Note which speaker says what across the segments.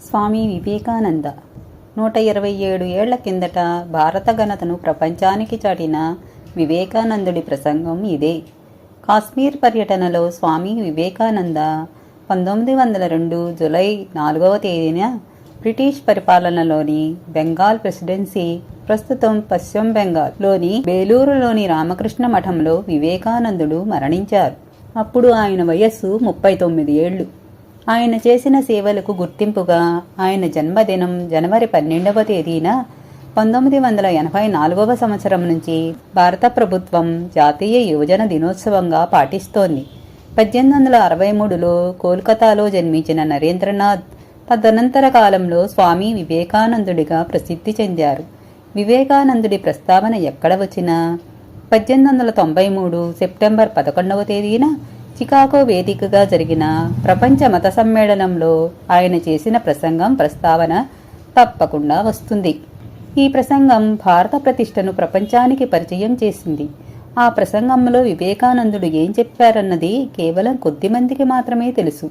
Speaker 1: స్వామి వివేకానంద 127 ఏళ్ల కిందట భారత ఘనతను ప్రపంచానికి చాటిన వివేకానందుడి ప్రసంగం ఇదే. కాశ్మీర్ పర్యటనలో స్వామి వివేకానంద 1902 జూలై 4వ తేదీన బ్రిటిష్ పరిపాలనలోని బెంగాల్ ప్రెసిడెన్సీ, ప్రస్తుతం పశ్చిమ బెంగాల్లోని బేలూరులోని రామకృష్ణ మఠంలో వివేకానందుడు మరణించారు. అప్పుడు ఆయన వయస్సు 39 ఏళ్లు. ఆయన చేసిన సేవలకు గుర్తింపుగా ఆయన జన్మదినం జనవరి 12వ తేదీన 1984వ సంవత్సరం నుంచి భారత ప్రభుత్వం జాతీయ యువజన దినోత్సవంగా పాటిస్తోంది. 1863లో కోల్కతాలో జన్మించిన నరేంద్రనాథ్ తదనంతర కాలంలో స్వామి వివేకానందుడిగా ప్రసిద్ధి చెందారు. వివేకానందుడి ప్రస్తావన ఎక్కడ వచ్చినా 1893 సెప్టెంబర్ 11వ తేదీన చికాగో వేదికగా జరిగిన ప్రపంచ మత సమ్మేళనంలో ఆయన చేసిన ప్రస్తావన తప్పకుండా వస్తుంది. ఈ ప్రసంగం భారత ప్రతిష్టను ప్రపంచానికి పరిచయం చేసింది. ఆ ప్రసంగంలో వివేకానందుడు ఏం చెప్పారన్నది కేవలం కొద్ది మందికి మాత్రమే తెలుసు.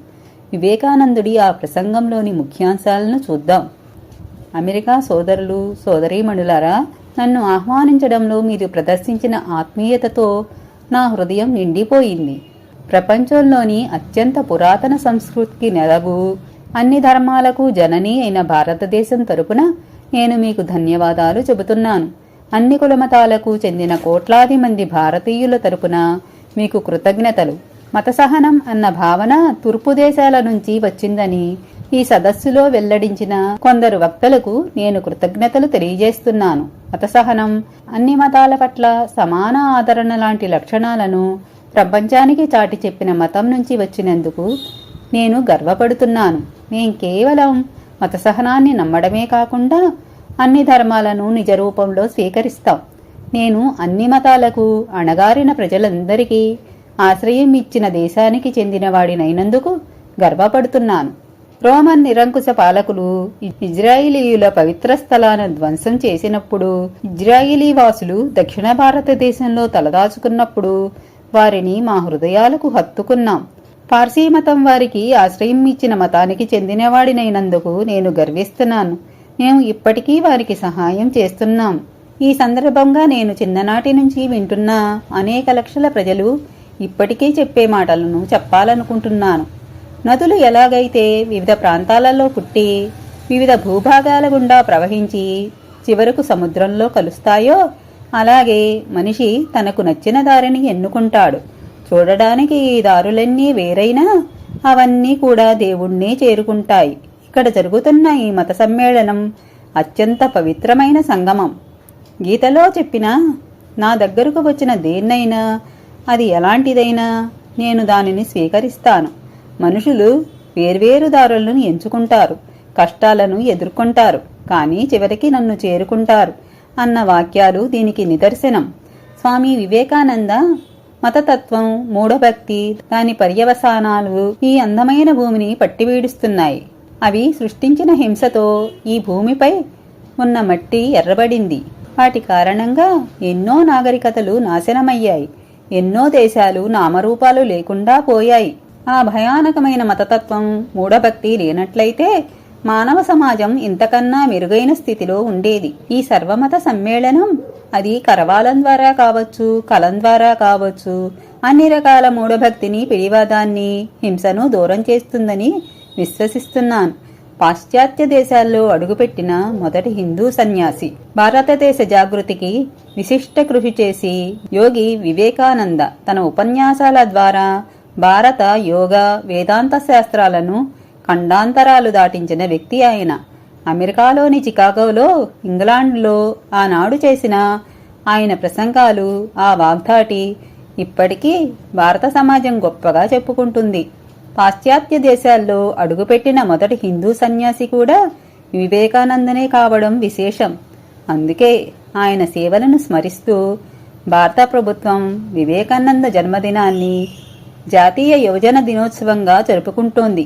Speaker 1: వివేకానందుడి ఆ ప్రసంగంలోని ముఖ్యాంశాలను చూద్దాం. అమెరికా సోదరులు సోదరీమణులారా, నన్ను ఆహ్వానించడంలో మీరు ప్రదర్శించిన ఆత్మీయతతో నా హృదయం నిండిపోయింది. ప్రపంచంలోని అత్యంత పురాతన సంస్కృతికి నెలవు, అన్ని ధర్మాలకు జనని అయిన భారతదేశం తరపున నేను మీకు ధన్యవాదాలు చెబుతున్నాను. అన్ని కులమతాలకు చెందిన కోట్లాది మంది భారతీయుల తరపున మీకు కృతజ్ఞతలు. మత సహనం అన్న భావన తూర్పు దేశాల నుంచి వచ్చిందని ఈ సదస్సులో వెల్లడించిన కొందరు వక్తలకు నేను కృతజ్ఞతలు తెలియజేస్తున్నాను. మత సహనం, అన్ని మతాల పట్ల సమాన ఆదరణ లాంటి లక్షణాలను ప్రపంచానికి చాటి చెప్పిన మతం నుంచి వచ్చినందుకు నేను గర్వపడుతున్నాను. మేం కేవలం మత సహనాన్ని నమ్మడమే కాకుండా అన్ని ధర్మాలను నిజ రూపంలో స్వీకరిస్తాం. నేను అన్ని మతాలకు, అణగారిన ప్రజలందరికీ ఆశ్రయం ఇచ్చిన దేశానికి చెందినవాడినైనందుకు గర్వపడుతున్నాను. రోమన్ నిరంకుశ పాలకులు ఇజ్రాయిలీయుల పవిత్ర స్థలాలను ధ్వంసం చేసినప్పుడు, ఇజ్రాయిలీ వాసులు దక్షిణ భారతదేశంలో తలదాచుకున్నప్పుడు వారిని మా హృదయాలకు హత్తుకున్నాం. పార్సీ మతం వారికి ఆశ్రయం ఇచ్చిన మతానికి చెందినవాడినైనందుకు నేను గర్విస్తున్నాను. మేము ఇప్పటికీ వారికి సహాయం చేస్తున్నాం. ఈ సందర్భంగా నేను చిన్ననాటి నుంచి వింటున్న అనేక లక్షల ప్రజలు ఇప్పటికీ చెప్పే మాటలను చెప్పాలనుకుంటున్నాను. నదులు ఎలాగైతే వివిధ ప్రాంతాలలో పుట్టి వివిధ భూభాగాల గుండా ప్రవహించి చివరకు సముద్రంలో కలుస్తాయో, అలాగే మనిషి తనకు నచ్చిన దారిని ఎన్నుకుంటాడు. చూడడానికి ఈ దారులన్నీ వేరైనా అవన్నీ కూడా దేవుణ్ణే చేరుకుంటాయి. ఇక్కడ జరుగుతున్న ఈ మత సమ్మేళనం అత్యంత పవిత్రమైన సంగమం. గీతలో చెప్పిన నా దగ్గరకు వచ్చిన దేన్నైనా, అది ఎలాంటిదైనా నేను దానిని స్వీకరిస్తాను. మనుషులు వేర్వేరు దారులను ఎంచుకుంటారు, కష్టాలను ఎదుర్కొంటారు, కానీ చివరికి నన్ను చేరుకుంటారు అన్న వాక్యాలు దీనికి నిదర్శనం. స్వామి వివేకానంద మతతత్వం, మూఢభక్తి, దాని పర్యవసానాలు ఈ అందమైన భూమిని పట్టివీడుస్తున్నాయి. అవి సృష్టించిన హింసతో ఈ భూమిపై ఉన్న మట్టి ఎర్రబడింది. వాటి కారణంగా ఎన్నో నాగరికతలు నాశనమయ్యాయి. ఎన్నో దేశాలు నామరూపాలు లేకుండా పోయాయి. ఆ భయానకమైన మతతత్వం, మూఢభక్తి లేనట్లయితే మానవ సమాజం ఇంతకన్నా మెరుగైన స్థితిలో ఉండేది. ఈ సర్వమత సమ్మేళనం అది కరవాలం ద్వారా కావచ్చు, కలం ద్వారా కావచ్చు, అన్ని రకాల మూఢభక్తిని, పిడివాదాన్ని, హింసను దూరం చేస్తుందని విశ్వసిస్తున్నాను. పాశ్చాత్య దేశాల్లో అడుగుపెట్టిన మొదటి హిందూ సన్యాసి, భారతదేశ జాగృతికి విశిష్ట కృషి చేసి యోగి వివేకానంద తన ఉపన్యాసాల ద్వారా భారత యోగా, వేదాంత శాస్త్రాలను ఖండాంతరాలు దాటించిన వ్యక్తి ఆయన. అమెరికాలోని చికాగోలో, ఇంగ్లాండ్లో ఆనాడు చేసిన ఆయన ప్రసంగాలు, ఆ వాగ్దాటి ఇప్పటికీ భారత సమాజం గొప్పగా చెప్పుకుంటుంది. పాశ్చాత్య దేశాల్లో అడుగుపెట్టిన మొదటి హిందూ సన్యాసి కూడా వివేకానందనే కావడం విశేషం. అందుకే ఆయన సేవలను స్మరిస్తూ భారత ప్రభుత్వం వివేకానంద జన్మదినాన్ని జాతీయ యువజన దినోత్సవంగా జరుపుకుంటోంది.